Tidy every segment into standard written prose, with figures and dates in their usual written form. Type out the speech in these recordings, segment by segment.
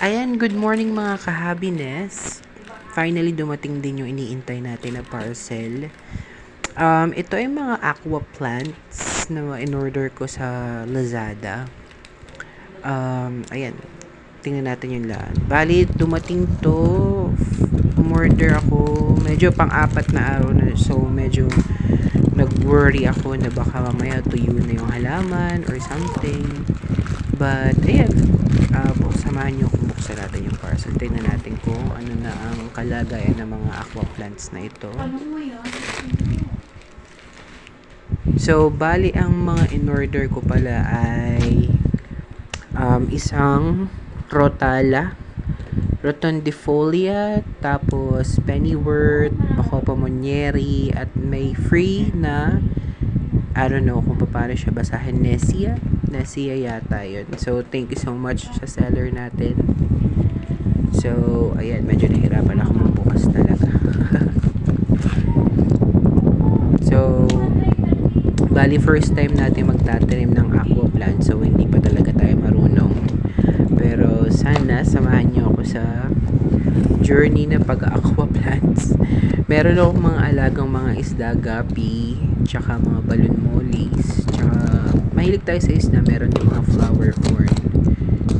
Ayan, good morning mga kahabines. Finally, dumating din yung iniintay natin na parcel. Ito ay mga aqua plants na in-order ko sa Lazada. Ayan, tingnan natin yung lahat. Bali, dumating to. Umorder ako. Medyo pang-apat na araw na. So, medyo nag-worry ako na baka mamaya tuyo na yung halaman or something. But, ayan. Samahan nyo kung buksan natin yung parcel. Tingnan natin kung ano na ang kalagayan ng mga aqua plants na ito. So, bali ang mga in-order ko pala ay isang rotala, rotundifolia, tapos pennywort, bacopa monnieri, at may free na I don't know kung paano siya basahin. Nesia yata yun. So, thank you so much sa seller natin. So, ayan, medyo nahirapan ako magbukas talaga. So, bali first time natin magtatanim ng aqua plant. So, hindi pa talaga tayo marunong. Pero, sana samahan nyo ako sa journey na pag-aqua plants. Meron akong mga alagang mga isda, gapi, tsaka mga balloon mollies, tsaka mahilig tayo sa isda, meron yung mga flower corn.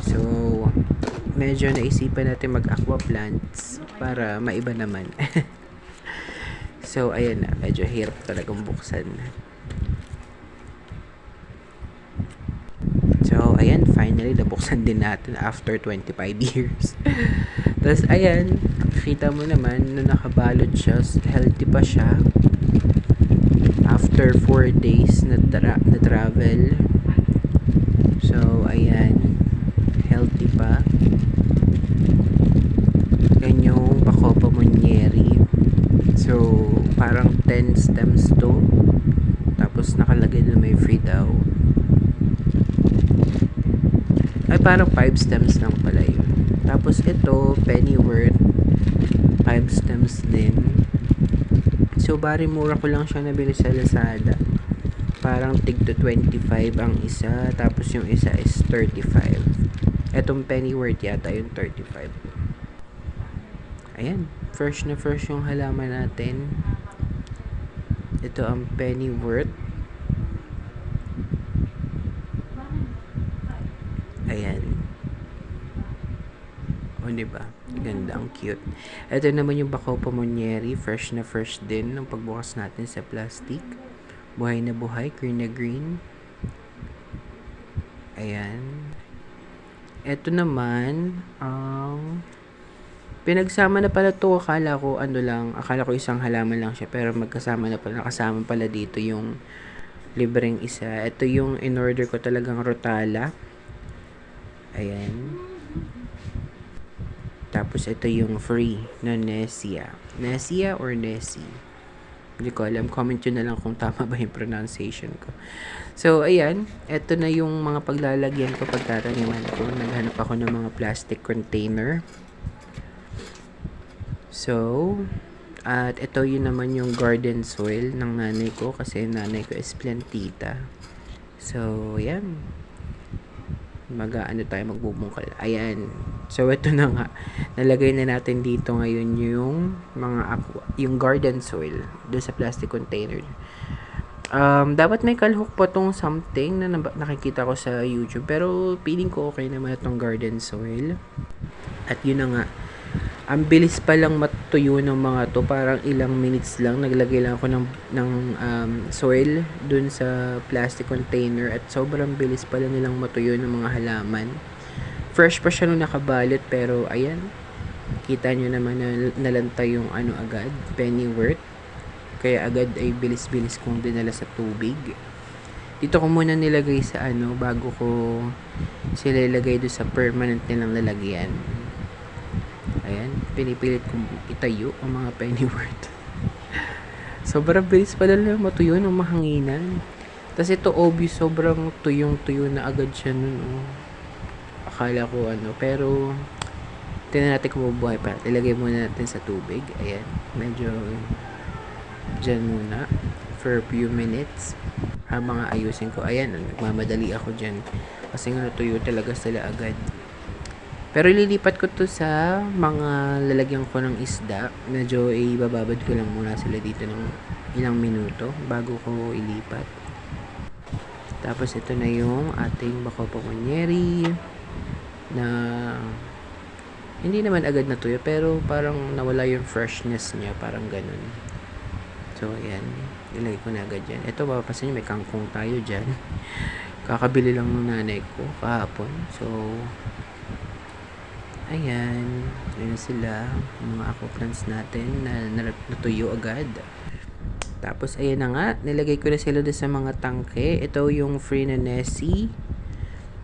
So, medyo naisipan natin mag-aqua plants para maiba naman. So, ayan na, medyo hirap talagang buksan. So, ayan, finally, nabuksan din natin after 25 years. Tapos, ayan, kita mo naman, na nakabalot siya, healthy pa siya. After 4 days na travel. So, ayan, healthy pa. Yan yung bacopa monnieri. So, parang 10 stems to. Tapos, nakalagay na may free daw. Ay, parang 5 stems lang pala yun. Tapos, ito, pennywort. 5 stems din. So, bari mura ko lang siya nabili sa Lazada. Parang tig to 25 ang isa. Tapos, yung isa is 35. Etong pennywort yata yung 35. Ayan. Fresh na fresh yung halaman natin. Ito ang pennywort. Ayan. O, diba? Ganda, ang cute. Ito naman yung bacopa monnieri. Fresh na fresh din nung pagbukas natin sa plastic. Buhay na buhay. Green na green. Ayan. Ito naman, pinagsama na pala to. Akala ko isang halaman lang siya. Pero magkasama na pala. Nakasama pala dito yung libreng isa. Ito yung in-order ko talagang rotala. Ayan. Tapos, ito yung free na Nesia. Nesia or Nessie? Hindi ko alam. Comment yun na lang kung tama ba yung pronunciation ko. So, ayan. Ito na yung mga paglalagyan ko pagtataniman ko. Naghanap ako ng mga plastic container. So, at ito yun naman yung garden soil ng nanay ko. Kasi nanay ko is plantita. So, ayan. Tayo magbubungkal. Ayan. So, ito na nga. Nalagay na natin dito ngayon yung mga yung garden soil doon sa plastic container. Dapat may kalhook pa tong something na nakikita ko sa YouTube. Pero, feeling ko okay naman itong garden soil. At yun na nga. Ang bilis pa lang matuyo ng mga to. Parang ilang minutes lang. Naglagay lang ako ng soil dun sa plastic container. At sobrang bilis pa lang nilang matuyo ng mga halaman. Fresh pa siya nung nakabalot. Pero ayan. Kita nyo naman na nalantay yung agad. Pennywort. Kaya agad ay bilis-bilis kong dinala sa tubig. Dito ko muna nilagay sa bago ko sila ilagay doon sa permanent nilang lalagyan. Ayan, pinipilit kong itayo ang mga pennywort. Sobrang bilis pala lang matuyo ng mahanginan. Tapos ito obvious, sobrang tuyong-tuyo na agad siya nun. Akala ko pero tingnan natin kung mabuhay pa. Ilagay muna natin sa tubig. Ayan, medyo dyan muna for a few minutes habang ayusin ko. Ayan, nagmamadali ako dyan kasi nga natuyo talaga sila agad. Pero lilipat ko to sa mga lalagyan ko ng isda. Medyo ibababad ko lang muna sila dito ng ilang minuto bago ko ilipat. Tapos ito na yung ating bako pamonyeri na hindi naman agad natuyo pero parang nawala yung freshness niya, parang ganun. So ayan, ilagay ko na agad yan. Ito, mapapansin nyo may kangkong tayo dyan. Kakabili lang ng nanay ko kahapon. So ayan, yun sila mga aqua plants natin na natuyo agad. Tapos ayan na nga, nilagay ko na sila doon sa mga tangke. Ito yung Phrenology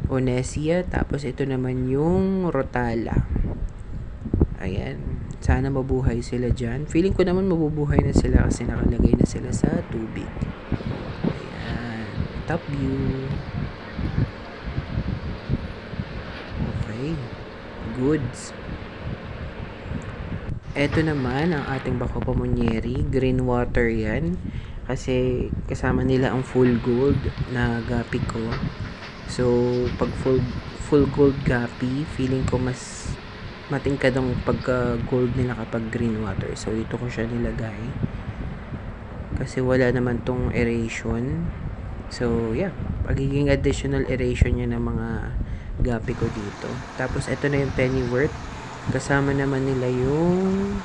Onesia, tapos ito naman yung Rotala. Ayan, sana mabuhay sila dyan. Feeling ko naman mabubuhay na sila kasi nakalagay na sila sa tubig. Ayan, top view. Okay, goods. Ito naman ang ating bako pamonyeri, green water yan. Kasi kasama nila ang full gold na gapi ko. So, pag full gold gapi, feeling ko mas matingkad ang pagka gold nila kapag green water. So, dito ko siya nilagay. Kasi wala naman tong aeration. So, yeah. Pagiging additional aeration niya ng mga gapi ko dito. Tapos, ito na yung pennyworth. Kasama naman nila yung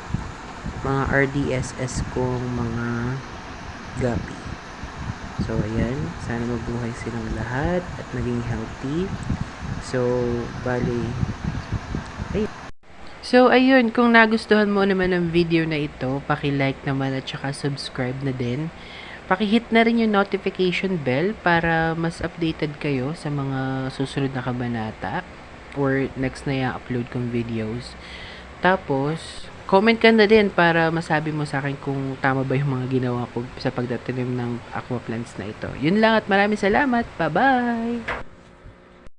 mga RDSS kong mga gapi. So, ayan. Sana mabuhay silang lahat at maging healthy. So, bali, ayun. So, ayun. Kung nagustuhan mo naman ang video na ito, paki-like naman at saka subscribe na din. Paki-hit na rin yung notification bell para mas updated kayo sa mga susunod na kabanata or next na i-upload kong videos. Tapos, comment ka na din para masabi mo sa akin kung tama ba yung mga ginawa ko sa pagtatanim ng aqua plants na ito. Yun lang at maraming salamat. Bye-bye!